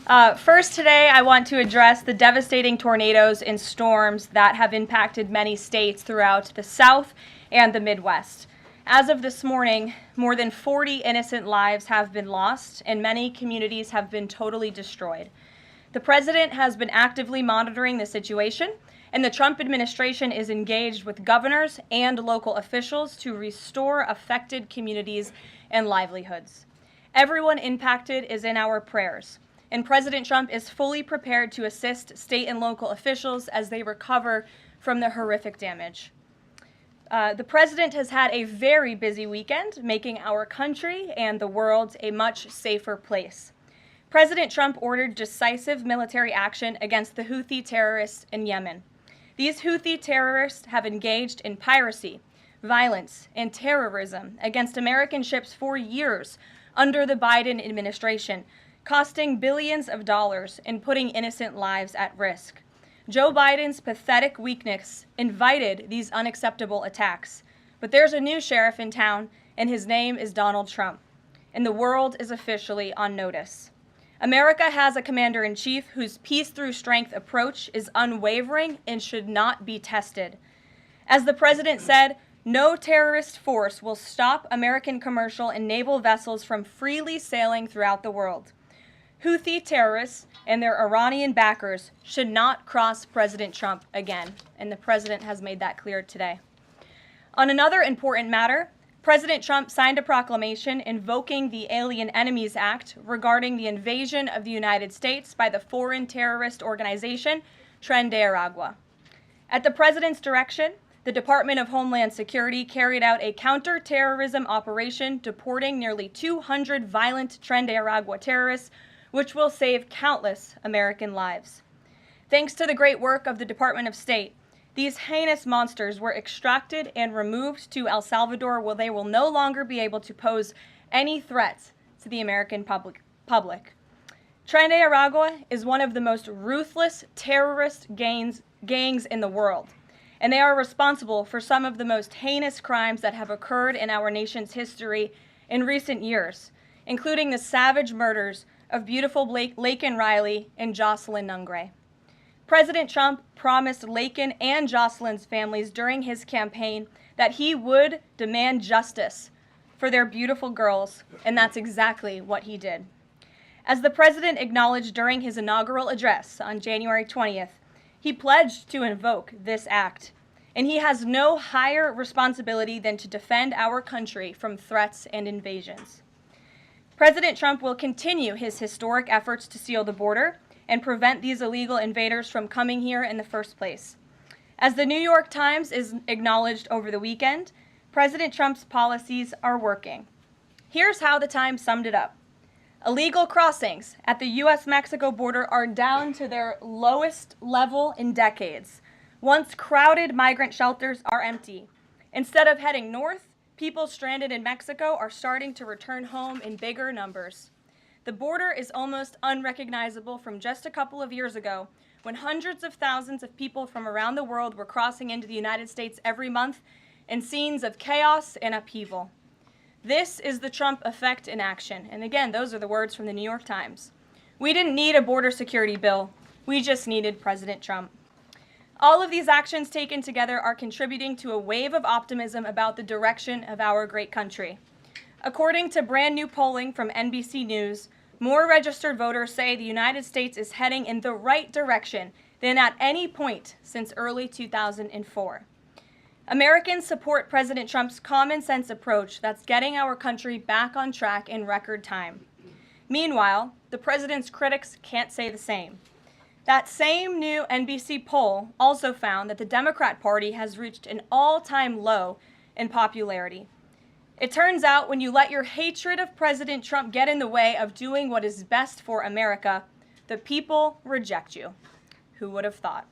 First today, I want to address the devastating tornadoes and storms that have impacted many states throughout the South and the Midwest. As of this morning, more than 40 innocent lives have been lost, and many communities have been totally destroyed. The president has been actively monitoring the situation, and the Trump administration is engaged with governors and local officials to restore affected communities and livelihoods. Everyone impacted is in our prayers, and President Trump is fully prepared to assist state and local officials as they recover from the horrific damage. The president has had a very busy weekend, making our country and the world a much safer place. President Trump ordered decisive military action against the Houthi terrorists in Yemen. These Houthi terrorists have engaged in piracy, violence, and terrorism against American ships for years under the Biden administration, costing billions of dollars and putting innocent lives at risk. Joe Biden's pathetic weakness invited these unacceptable attacks. But there's a new sheriff in town, and his name is Donald Trump. And the world is officially on notice. America has a commander-in-chief whose peace-through-strength approach is unwavering and should not be tested. As the president said, no terrorist force will stop American commercial and naval vessels from freely sailing throughout the world. Houthi terrorists and their Iranian backers should not cross President Trump again, and the president has made that clear today. On another important matter, President Trump signed a proclamation invoking the Alien Enemies Act regarding the invasion of the United States by the foreign terrorist organization Tren Aragua. At the president's direction, the Department of Homeland Security carried out a counter-terrorism operation deporting nearly 200 violent Tren Aragua terrorists, which will save countless American lives. Thanks to the great work of the Department of State, these heinous monsters were extracted and removed to El Salvador, where they will no longer be able to pose any threats to the American public. Tren Aragua is one of the most ruthless terrorist gangs in the world, and they are responsible for some of the most heinous crimes that have occurred in our nation's history in recent years, including the savage murders of beautiful Laken Riley and Jocelyn Nungray. President Trump promised Laken and Jocelyn's families during his campaign that he would demand justice for their beautiful girls, and that's exactly what he did. As the president acknowledged during his inaugural address on January 20th, he pledged to invoke this act, and he has no higher responsibility than to defend our country from threats and invasions. President Trump will continue his historic efforts to seal the border and prevent these illegal invaders from coming here in the first place. As the New York Times is acknowledged over the weekend, President Trump's policies are working. Here's how the Times summed it up. Illegal crossings at the U.S.-Mexico border are down to their lowest level in decades. Once crowded migrant shelters are empty. Instead of heading north, people stranded in Mexico are starting to return home in bigger numbers. The border is almost unrecognizable from just a couple of years ago, when hundreds of thousands of people from around the world were crossing into the United States every month in scenes of chaos and upheaval. This is the Trump effect in action. And again, those are the words from the New York Times. We didn't need a border security bill. We just needed President Trump. All of these actions taken together are contributing to a wave of optimism about the direction of our great country. According to brand new polling from NBC News, more registered voters say the United States is heading in the right direction than at any point since early 2004. Americans support President Trump's common sense approach that's getting our country back on track in record time. Meanwhile, the president's critics can't say the same. That same new NBC poll also found that the Democrat Party has reached an all-time low in popularity. It turns out when you let your hatred of President Trump get in the way of doing what is best for America, the people reject you. Who would have thought?